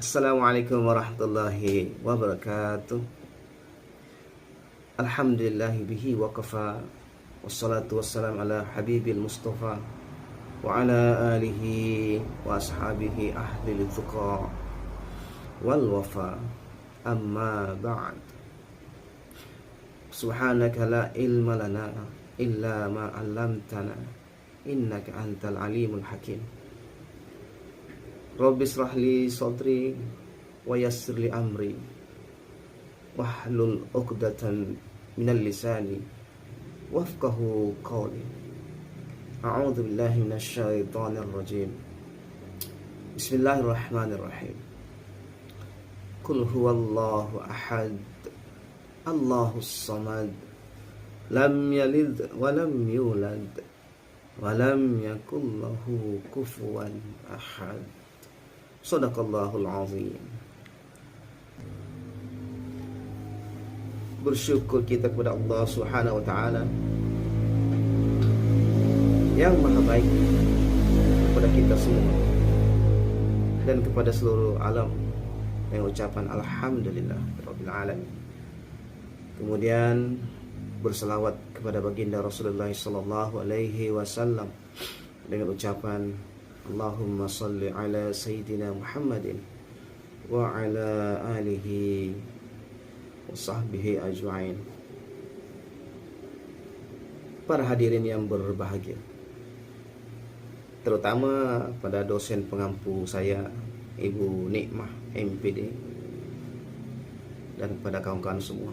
Assalamualaikum warahmatullahi wabarakatuh. Alhamdulillahi bihi wa kafa. Wassalatu wassalam ala habibil mustafa wa ala alihi wa ashabihi ahli tuqa wal wafa. Amma ba'd. Subhanaka la ilma lana illa ma 'allamtana innaka antal alimul hakim. Rabbi israh li sadri wa yassir li amri wahlul 'uqdatan minal lisani wafqahu qawli. A'udzu billahi minasy syaithanir rajim. Bismillahirrahmanirrahim. Qul huwallahu ahad, Allahus samad, lam yalid wa lam yulad wa lam yakul lahu kufuwan ahad. Shadaqallahul azim. Bersyukur kita kepada Allah Subhanahu wa taala yang maha baik kepada kita semua dan kepada seluruh alam, dengan ucapan alhamdulillah rabbil alamin. Kemudian berselawat kepada baginda Rasulullah sallallahu alaihi wasallam dengan ucapan Allahumma salli ala Sayyidina Muhammadin wa ala alihi wa sahbihi ajma'in. Para hadirin yang berbahagia, terutama pada dosen pengampu saya, Ibu Nikmah MPD, dan kepada kawan-kawan semua.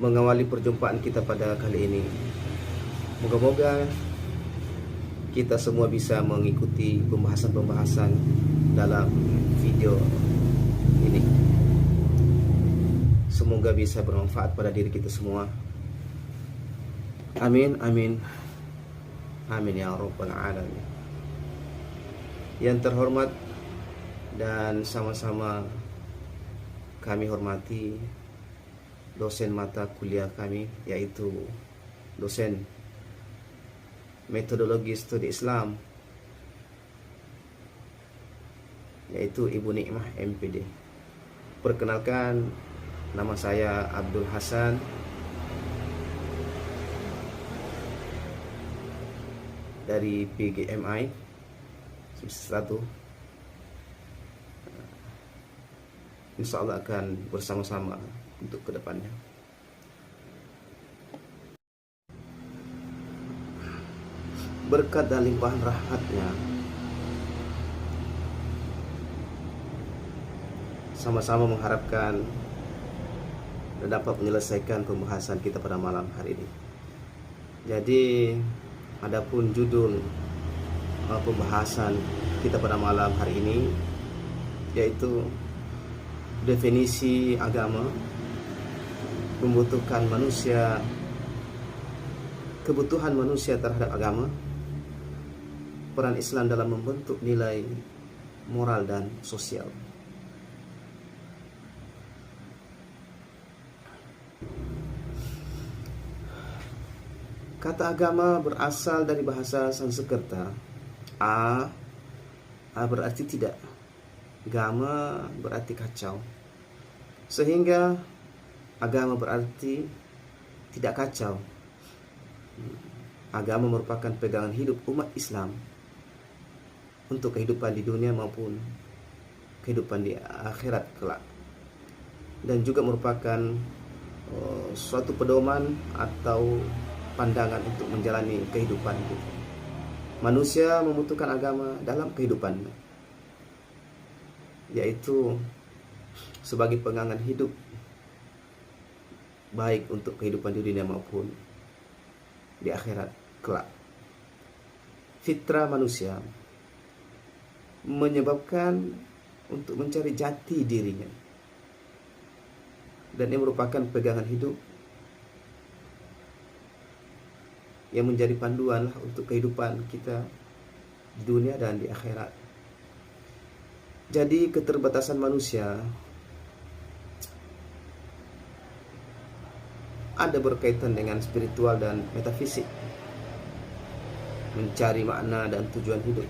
Mengawali perjumpaan kita pada kali ini, moga-moga kita semua bisa mengikuti pembahasan-pembahasan dalam video ini. Semoga bisa bermanfaat pada diri kita semua. Amin, amin, amin ya rabbal alamin. Yang terhormat dan sama-sama kami hormati dosen mata kuliah kami, yaitu dosen metodologi studi Islam, yaitu Ibu Nikmah MPD. Perkenalkan, nama saya Abdul Hasan dari PGMI semester 1. Insya Allah akan bersama-sama untuk kedepannya. Berkat dan limpahan rahmatnya, sama-sama mengharapkan dan dapat menyelesaikan pembahasan kita pada malam hari ini. Jadi, adapun judul pembahasan kita pada malam hari ini, yaitu definisi agama, membutuhkan manusia, kebutuhan manusia terhadap agama, peran Islam dalam membentuk nilai moral dan sosial. Kata agama berasal dari bahasa Sanskerta. A berarti tidak, gama berarti kacau, sehingga agama berarti tidak kacau. Agama merupakan pegangan hidup umat Islam untuk kehidupan di dunia maupun kehidupan di akhirat kelak, dan juga merupakan suatu pedoman atau pandangan untuk menjalani kehidupan kita. Manusia membutuhkan agama dalam kehidupannya, yaitu sebagai pegangan hidup baik untuk kehidupan di dunia maupun di akhirat kelak. Fitrah manusia menyebabkan untuk mencari jati dirinya, dan ini merupakan pegangan hidup yang menjadi panduan untuk kehidupan kita di dunia dan di akhirat. Jadi keterbatasan manusia ada berkaitan dengan spiritual dan metafisik, mencari makna dan tujuan hidup.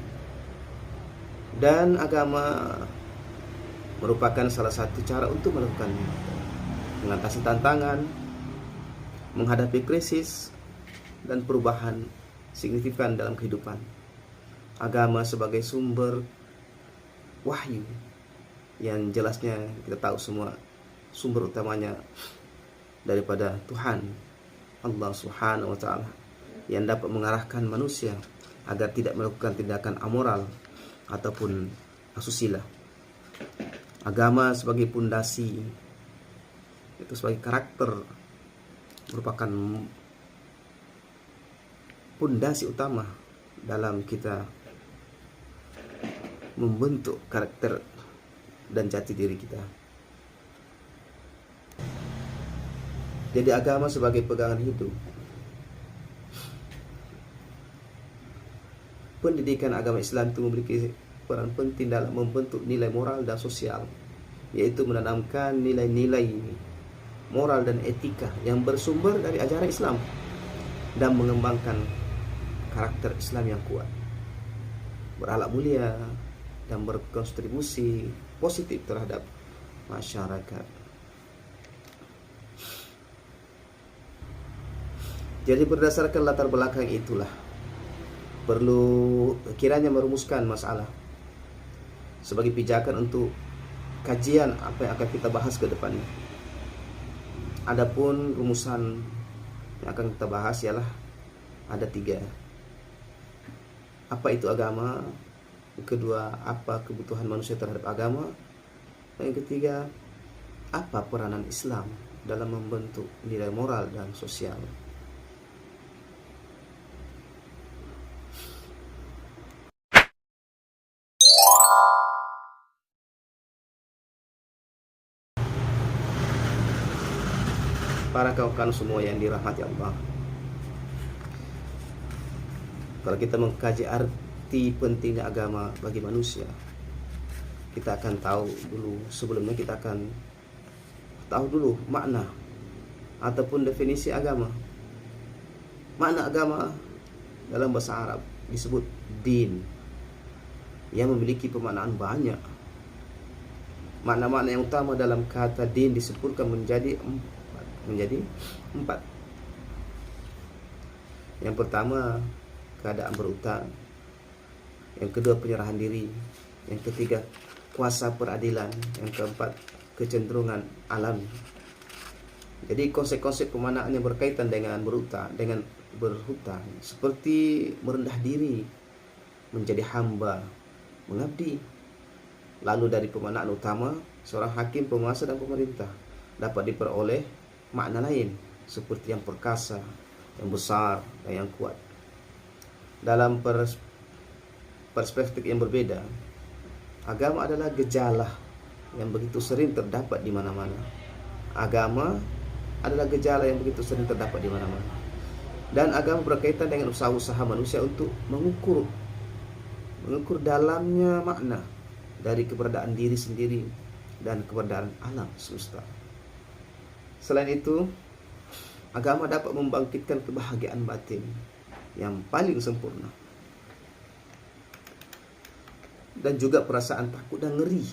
Dan agama merupakan salah satu cara untuk melakukannya, mengatasi tantangan, menghadapi krisis dan perubahan signifikan dalam kehidupan. Agama sebagai sumber wahyu yang jelasnya kita tahu semua sumber utamanya daripada Tuhan Allah Subhanahu wa taala, yang dapat mengarahkan manusia agar tidak melakukan tindakan amoral ataupun asusila. Agama sebagai pondasi, itu sebagai karakter, merupakan pondasi utama dalam kita membentuk karakter dan jati diri kita. Jadi agama sebagai pegangan hidup. Pendidikan agama Islam itu memiliki peran penting dalam membentuk nilai moral dan sosial, yaitu menanamkan nilai-nilai moral dan etika yang bersumber dari ajaran Islam dan mengembangkan karakter Islam yang kuat, berakhlak mulia dan berkontribusi positif terhadap masyarakat. Jadi berdasarkan latar belakang itulah perlu kiranya merumuskan masalah sebagai pijakan untuk kajian apa yang akan kita bahas ke depannya. Adapun rumusan yang akan kita bahas ialah ada 3. Apa itu agama? Yang kedua, apa kebutuhan manusia terhadap agama? Dan yang ketiga, apa peranan Islam dalam membentuk nilai moral dan sosial? Para kawan-kawan semua yang dirahmati Allah, kalau kita mengkaji arti pentingnya agama bagi manusia, kita akan tahu dulu, sebelumnya kita akan tahu dulu makna ataupun definisi agama. Makna agama dalam bahasa Arab disebut din, yang memiliki pemaknaan banyak. Makna-makna yang utama dalam kata din disebutkan menjadi 4. Yang pertama, keadaan berutang. Yang kedua, penyerahan diri. Yang ketiga, kuasa peradilan. Yang keempat, kecenderungan alami. Jadi konsep-konsep pemaknaan yang berkaitan dengan berhutang seperti merendah diri, menjadi hamba, mengabdi. Lalu dari pemaknaan utama, seorang hakim, penguasa dan pemerintah dapat diperoleh makna lain seperti yang perkasa, yang besar dan yang kuat. Dalam perspektif yang berbeda, agama adalah gejala yang begitu sering terdapat di mana-mana. Agama adalah gejala yang begitu sering terdapat di mana-mana. Dan agama berkaitan dengan usaha-usaha manusia untuk mengukur dalamnya makna dari keberadaan diri sendiri dan keberadaan alam semesta. Selain itu, agama dapat membangkitkan kebahagiaan batin yang paling sempurna, dan juga perasaan takut dan ngeri,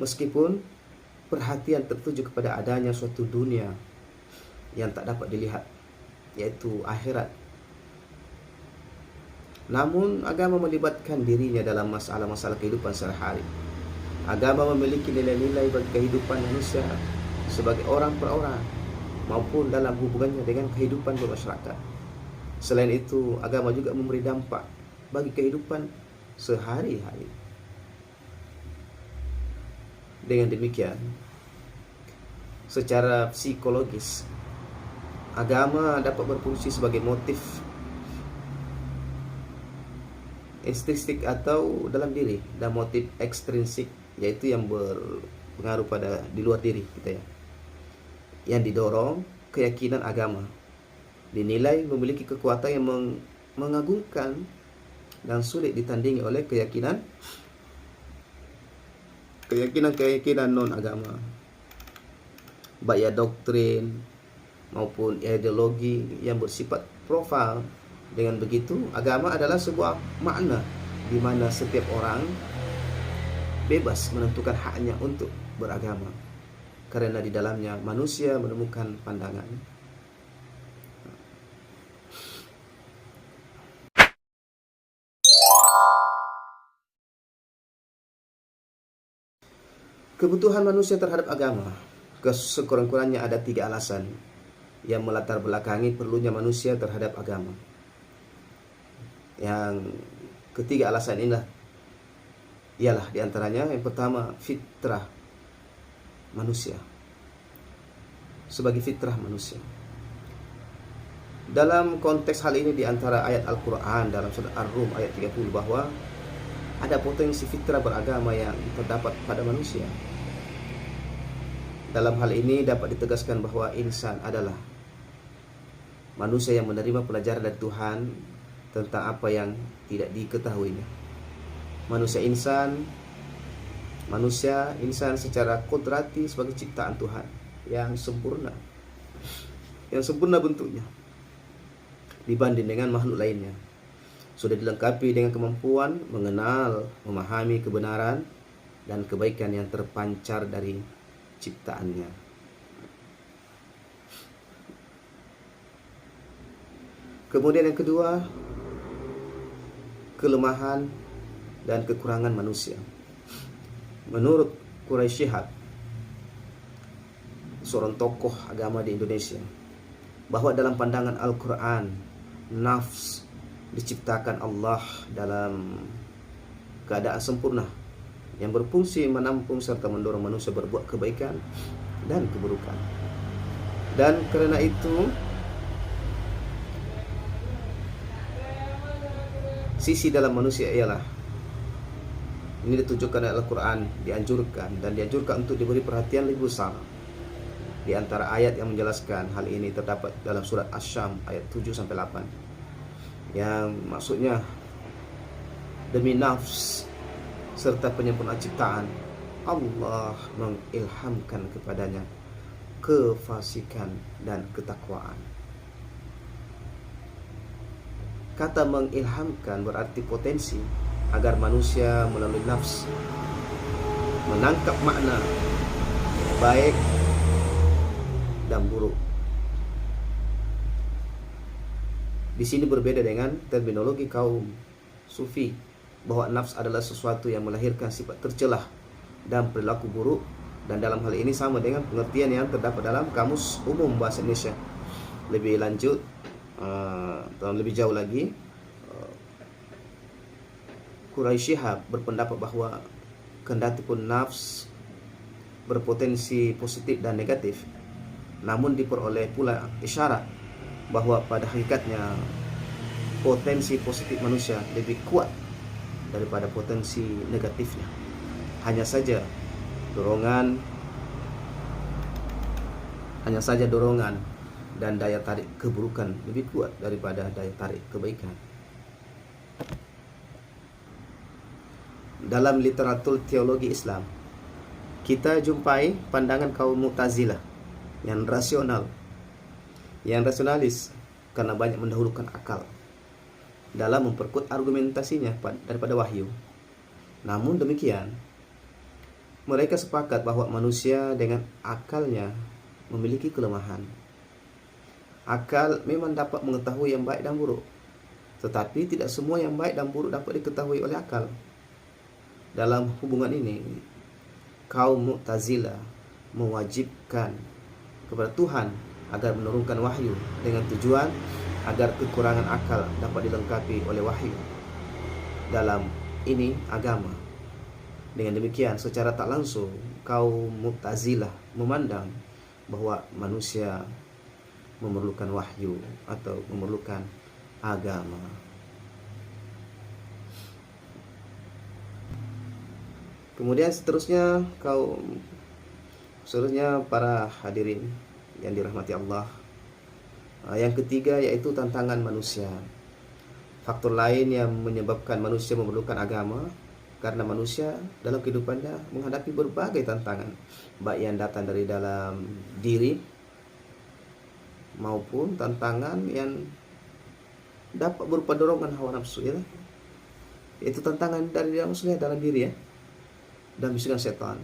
meskipun perhatian tertuju kepada adanya suatu dunia yang tak dapat dilihat, yaitu akhirat. Namun agama melibatkan dirinya dalam masalah-masalah kehidupan sehari-hari. Agama memiliki nilai-nilai bagi kehidupan manusia sebagai orang per orang maupun dalam hubungannya dengan kehidupan bermasyarakat. Selain itu, agama juga memberi dampak bagi kehidupan sehari-hari. Dengan demikian, secara psikologis, agama dapat berfungsi sebagai motif intrinsik atau dalam diri, dan motif ekstrinsik, yaitu yang berpengaruh pada di luar diri kita ya. Yang didorong keyakinan agama dinilai memiliki kekuatan yang mengagumkan dan sulit ditandingi oleh keyakinan non agama, baik doktrin maupun ideologi yang bersifat profil. Dengan begitu, agama adalah sebuah makna di mana setiap orang bebas menentukan haknya untuk beragama, karena di dalamnya manusia menemukan pandangan. Kebutuhan manusia terhadap agama, sekurang-kurangnya ada 3 alasan yang melatar belakangi perlunya manusia terhadap agama. Yang ketiga alasan inilah ialah diantaranya yang pertama, fitrah manusia. Sebagai fitrah manusia, dalam konteks hal ini di antara ayat Al-Quran dalam surat Ar-Rum ayat 30 bahwa ada potensi fitrah beragama yang terdapat pada manusia. Dalam hal ini dapat ditegaskan bahwa insan adalah manusia yang menerima pelajaran dari Tuhan tentang apa yang tidak diketahuinya. Manusia insan secara kodrati sebagai ciptaan Tuhan yang sempurna bentuknya dibanding dengan makhluk lainnya. Sudah dilengkapi dengan kemampuan mengenal, memahami kebenaran dan kebaikan yang terpancar dari ciptaannya. Kemudian yang kedua, kelemahan dan kekurangan manusia. Menurut Quraisy Shihab, seorang tokoh agama di Indonesia, bahwa dalam pandangan Al-Quran, nafs diciptakan Allah dalam keadaan sempurna yang berfungsi menampung serta mendorong manusia berbuat kebaikan dan keburukan. Dan karena itu sisi dalam manusia ialah ini ditunjukkan oleh Al-Quran, dianjurkan untuk diberi perhatian lebih besar. Di antara ayat yang menjelaskan hal ini terdapat dalam surat Asy-Syam ayat 7-8 yang maksudnya demi nafs serta penyempurnaan ciptaan, Allah mengilhamkan kepadanya kefasikan dan ketakwaan. Kata mengilhamkan berarti potensi agar manusia melalui nafs menangkap makna baik dan buruk. Di sini berbeda dengan terminologi kaum sufi bahwa nafs adalah sesuatu yang melahirkan sifat tercelah dan perilaku buruk, dan dalam hal ini sama dengan pengertian yang terdapat dalam Kamus Umum Bahasa Indonesia. Lebih lanjut dan lebih jauh lagi, Quraisy Shihab berpendapat bahwa kendati pun nafs berpotensi positif dan negatif, namun diperoleh pula isyarat bahwa pada hakikatnya potensi positif manusia lebih kuat daripada potensi negatifnya. Hanya saja dorongan dan daya tarik keburukan lebih kuat daripada daya tarik kebaikan. Dalam literatur teologi Islam, kita jumpai pandangan kaum Mu'tazilah yang rasionalis karena banyak mendahulukan akal dalam memperkuat argumentasinya daripada wahyu. Namun demikian, mereka sepakat bahwa manusia dengan akalnya memiliki kelemahan. Akal memang dapat mengetahui yang baik dan buruk, tetapi tidak semua yang baik dan buruk dapat diketahui oleh akal. Dalam hubungan ini, kaum Mu'tazilah mewajibkan kepada Tuhan agar menurunkan wahyu dengan tujuan agar kekurangan akal dapat dilengkapi oleh wahyu dalam ini agama. Dengan demikian, secara tak langsung kaum Mu'tazilah memandang bahwa manusia memerlukan wahyu atau memerlukan agama. Kemudian seterusnya para hadirin yang dirahmati Allah, yang ketiga yaitu tantangan manusia. Faktor lain yang menyebabkan manusia memerlukan agama karena manusia dalam kehidupannya menghadapi berbagai tantangan, baik yang datang dari dalam diri maupun tantangan yang dapat berupa dorongan hawa nafsu, ya. Itu tantangan dari dalam diri, ya. dan bisikan setan.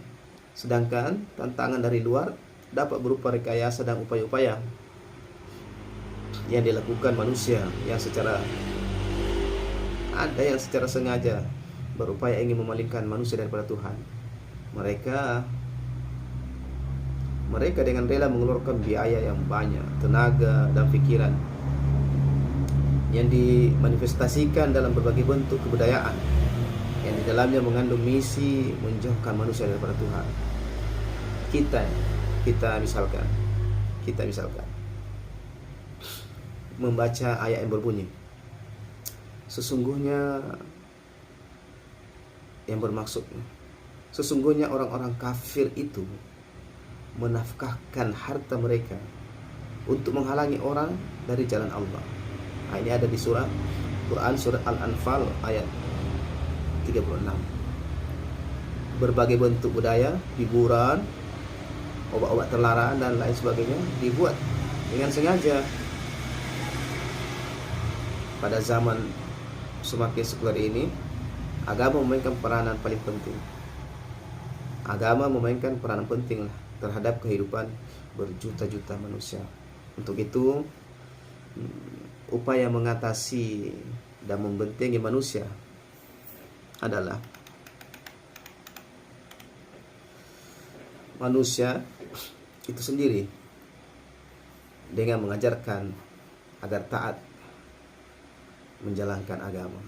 Sedangkan tantangan dari luar dapat berupa rekayasa dan upaya-upaya yang dilakukan manusia yang secara sengaja berupaya ingin memalingkan manusia daripada Tuhan. Mereka dengan rela mengeluarkan biaya yang banyak, tenaga dan pikiran yang dimanifestasikan dalam berbagai bentuk kebudayaan yang di dalamnya mengandung misi menjauhkan manusia daripada Tuhan. Kita misalkan membaca ayat yang berbunyi, sesungguhnya orang-orang kafir itu menafkahkan harta mereka untuk menghalangi orang dari jalan Allah. Ini ada di surat Al-Anfal ayat 36. Berbagai bentuk budaya, hiburan, obat-obat terlarang dan lain sebagainya dibuat dengan sengaja. Pada zaman semakin sekuler ini, agama memainkan peranan paling penting. Agama memainkan peranan penting terhadap kehidupan berjuta-juta manusia. Untuk itu, upaya mengatasi dan membentengi manusia adalah manusia itu sendiri dengan mengajarkan agar taat menjalankan agama.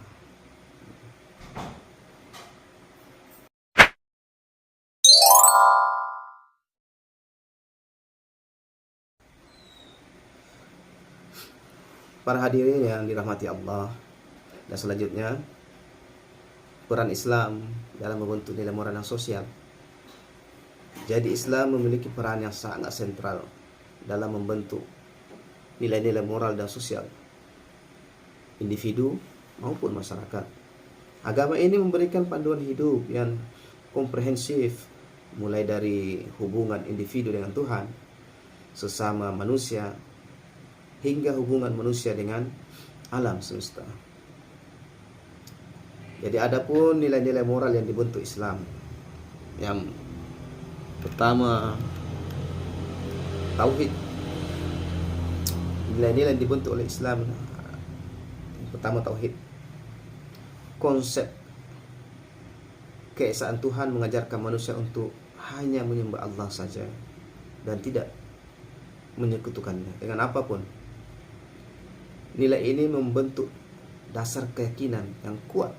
Para hadirin yang dirahmati Allah, dan selanjutnya peran Islam dalam membentuk nilai moral dan sosial. Jadi Islam memiliki peran yang sangat sentral dalam membentuk nilai-nilai moral dan sosial individu maupun masyarakat. Agama ini memberikan panduan hidup yang komprehensif, mulai dari hubungan individu dengan Tuhan, sesama manusia, hingga hubungan manusia dengan alam semesta. Jadi adapun nilai-nilai moral yang dibentuk Islam, yang pertama tauhid. Nilai-nilai yang dibentuk oleh Islam, yang pertama tauhid. Konsep keesaan Tuhan mengajarkan manusia untuk hanya menyembah Allah saja dan tidak menyekutukannya dengan apapun. Nilai ini membentuk dasar keyakinan yang kuat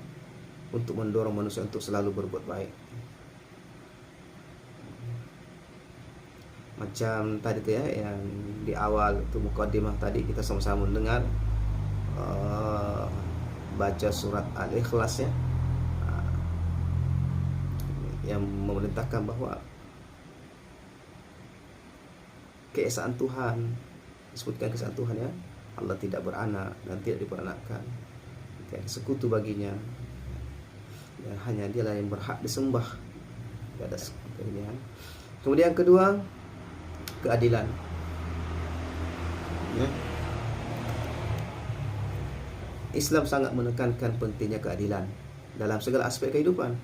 untuk mendorong manusia untuk selalu berbuat baik. Macam tadi tuh ya, yang di awal itu mukadimah tadi kita sama-sama mendengar baca surat Al-Ikhlas ya, yang memerintahkan bahwa keesaan Tuhan, disebutkan keesaan Tuhan ya, Allah tidak beranak dan tidak diperanakkan, tidak ada sekutu baginya, dan hanya Dialah yang berhak disembah, tidak ada sekutu baginya. Kemudian yang kedua, keadilan ya. Islam sangat menekankan pentingnya keadilan dalam segala aspek kehidupan.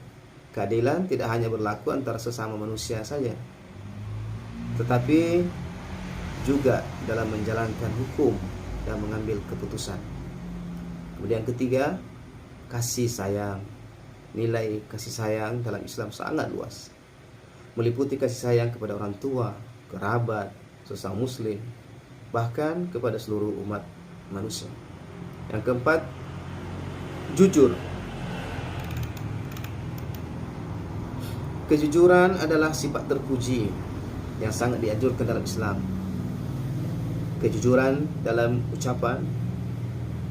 Keadilan tidak hanya berlaku antara sesama manusia saja, tetapi juga dalam menjalankan hukum dan mengambil keputusan. Kemudian ketiga, kasih sayang. Nilai kasih sayang dalam Islam sangat luas, meliputi kasih sayang kepada orang tua, kerabat, sesama muslim, bahkan kepada seluruh umat manusia. Yang keempat, jujur. Kejujuran adalah sifat terpuji yang sangat dianjurkan dalam Islam. Kejujuran dalam ucapan,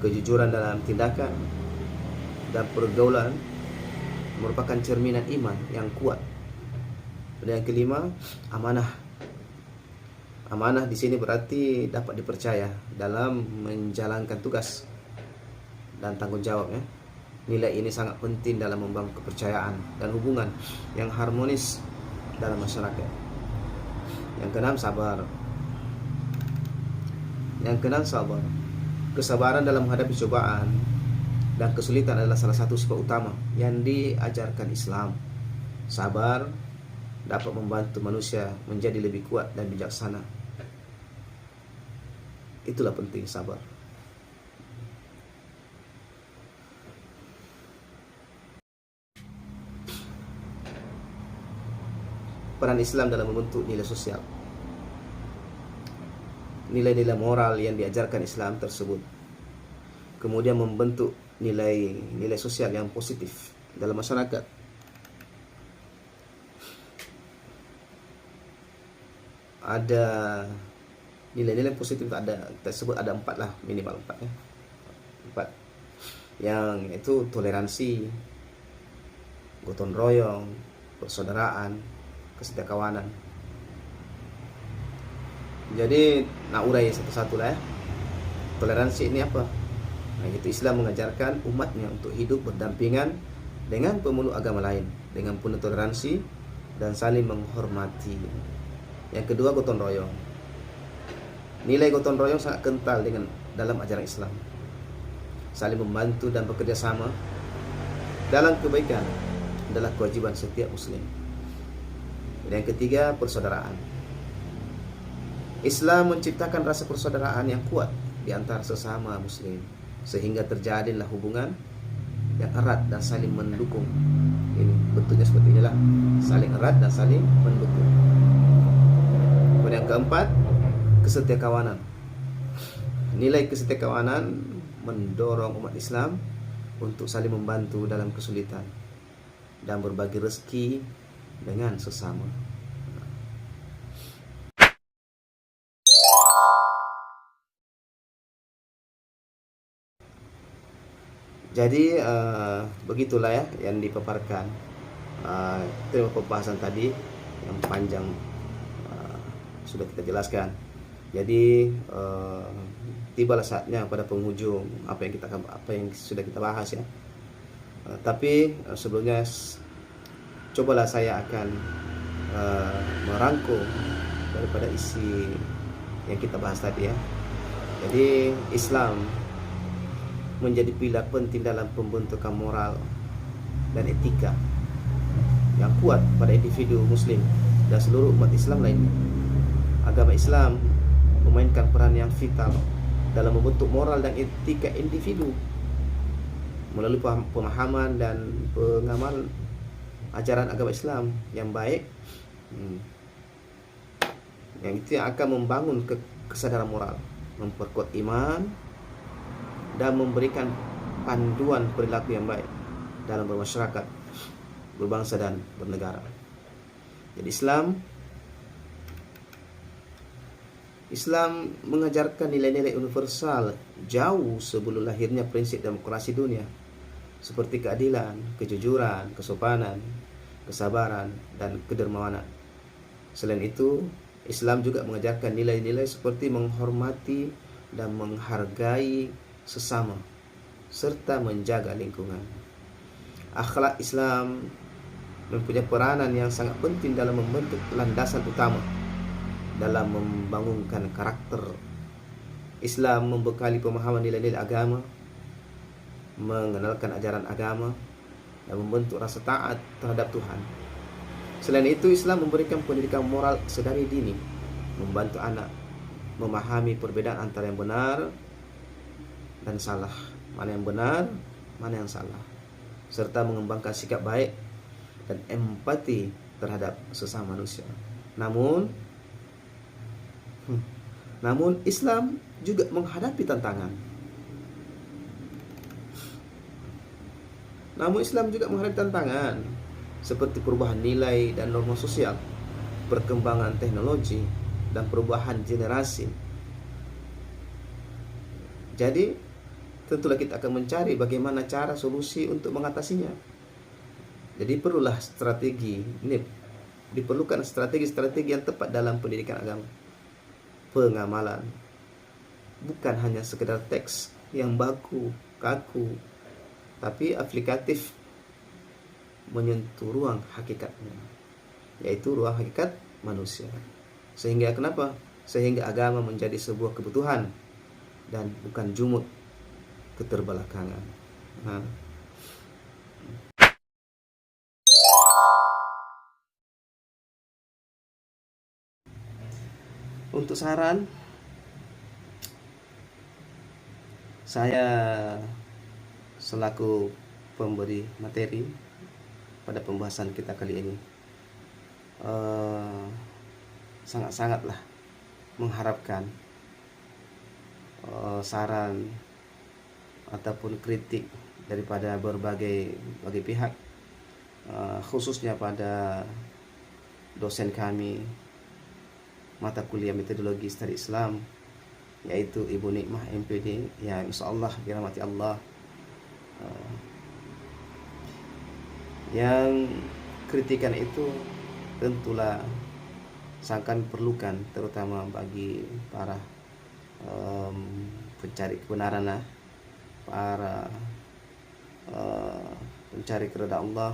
kejujuran dalam tindakan dan pergaulan merupakan cerminan iman yang kuat. Dan yang kelima, amanah. Amanah di sini berarti dapat dipercaya dalam menjalankan tugas dan tanggung jawab ya. Nilai ini sangat penting dalam membangun kepercayaan dan hubungan yang harmonis dalam masyarakat. Yang keenam, sabar. Kesabaran dalam menghadapi cobaan dan kesulitan adalah salah satu sifat utama yang diajarkan Islam. Sabar dapat membantu manusia menjadi lebih kuat dan bijaksana. Itulah penting sabar. Peran Islam dalam membentuk nilai sosial. Nilai-nilai moral yang diajarkan Islam tersebut kemudian membentuk nilai-nilai sosial yang positif dalam masyarakat. Ada nilai-nilai positif, tersebut ada 4 lah, minimal 4 ya. 4 yang itu toleransi, gotong royong, persaudaraan, kesetiakawanan. Jadi nak urai satu-satu lah ya. Toleransi ini apa? Nah, itu Islam mengajarkan umatnya untuk hidup berdampingan dengan pemeluk agama lain dengan penuh toleransi dan saling menghormati. Yang kedua, gotong royong. Nilai gotong royong sangat kental dalam ajaran Islam. Saling membantu dan bekerja sama dalam kebaikan adalah kewajiban setiap muslim. Yang ketiga, persaudaraan. Islam menciptakan rasa persaudaraan yang kuat di antara sesama muslim, sehingga terjadilah hubungan yang erat dan saling mendukung. Ini bentuknya seperti inilah, saling erat dan saling mendukung. Kemudian yang keempat, kesetiakawanan. Nilai kesetiakawanan mendorong umat Islam untuk saling membantu dalam kesulitan dan berbagi rezeki dengan sesama. Jadi begitulah ya yang dipaparkan. Terima pembahasan tadi yang panjang sudah kita jelaskan. Jadi tibalah saatnya pada penghujung apa yang sudah kita bahas ya. Tapi sebelumnya cobalah saya akan merangkum daripada isi yang kita bahas tadi ya. Jadi Islam menjadi pilar penting dalam pembentukan moral dan etika yang kuat pada individu muslim dan seluruh umat Islam lainnya. Agama Islam memainkan peran yang vital dalam membentuk moral dan etika individu melalui pemahaman dan pengamalan ajaran agama Islam yang baik, yang itu yang akan membangun kesadaran moral, memperkuat iman, dan memberikan panduan perilaku yang baik dalam bermasyarakat, berbangsa dan bernegara. Jadi Islam mengajarkan nilai-nilai universal jauh sebelum lahirnya prinsip demokrasi dunia, seperti keadilan, kejujuran, kesopanan, kesabaran, dan kedermawanan. Selain itu, Islam juga mengajarkan nilai-nilai seperti menghormati dan menghargai sesama serta menjaga lingkungan. Akhlak Islam mempunyai peranan yang sangat penting dalam membentuk landasan utama dalam membangunkan karakter. Islam membekali pemahaman nilai-nilai agama, mengenalkan ajaran agama, dan membentuk rasa taat terhadap Tuhan. Selain itu, Islam memberikan pendidikan moral sedari dini, membantu anak memahami perbedaan antara yang benar dan salah, mana yang benar, mana yang salah, serta mengembangkan sikap baik dan empati terhadap sesama manusia. Namun Islam juga menghadapi tantangan. Seperti perubahan nilai dan norma sosial, perkembangan teknologi, dan perubahan generasi. Jadi tentulah kita akan mencari bagaimana cara solusi untuk mengatasinya. Jadi diperlukan strategi-strategi yang tepat dalam pendidikan agama. Pengamalan bukan hanya sekedar teks yang kaku, tapi aplikatif, menyentuh ruang hakikatnya, yaitu ruang hakikat manusia. Sehingga agama menjadi sebuah kebutuhan dan bukan jumud keterbelakangan. Untuk saran, saya selaku pemberi materi pada pembahasan kita kali ini sangat-sangatlah mengharapkan saran ataupun kritik daripada berbagai pihak, khususnya pada dosen kami mata kuliah metodologi studi Islam, yaitu Ibu Nikmah MPD, yang insyaallah dirahmati Allah, yang kritikan itu tentulah sangat perlukan, terutama bagi para pencari kebenaran lah, para pencari keridhaan Allah,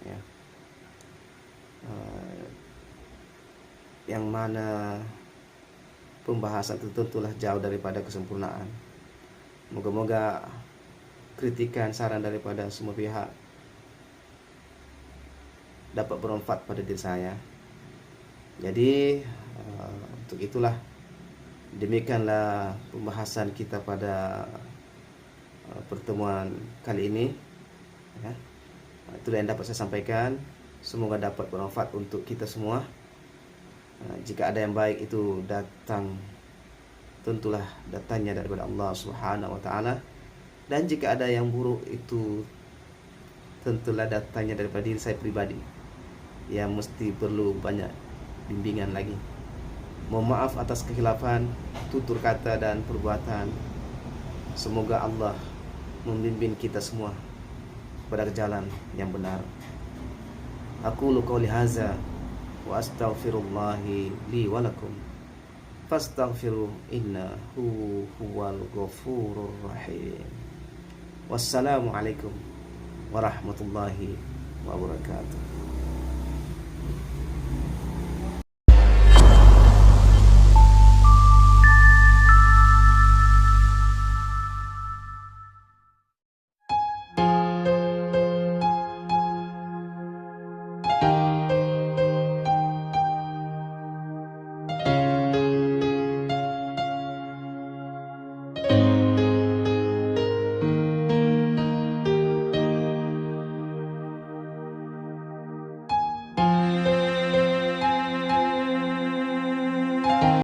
ya, yang mana pembahasan itu tentulah jauh daripada kesempurnaan. Moga-moga kritikan, saran daripada semua pihak dapat bermanfaat pada diri saya. Jadi untuk itulah, demikianlah pembahasan kita pada pertemuan kali ini, ya. Itulah yang dapat saya sampaikan. Semoga dapat bermanfaat untuk kita semua. Jika ada yang baik itu datang, tentulah datangnya daripada Allah Subhanahu wa taala, dan jika ada yang buruk itu tentulah datangnya daripada diri saya pribadi, yang mesti perlu banyak bimbingan lagi. Mohon maaf atas kekhilafan tutur kata dan perbuatan. Semoga Allah membimbing kita semua pada jalan yang benar. Aqulu qouli hadza wa astaghfirullahi li wa lakum fastaghfiru innahu huwal ghafurur rahim. Wassalamu alaikum warahmatullahi wabarakatuh.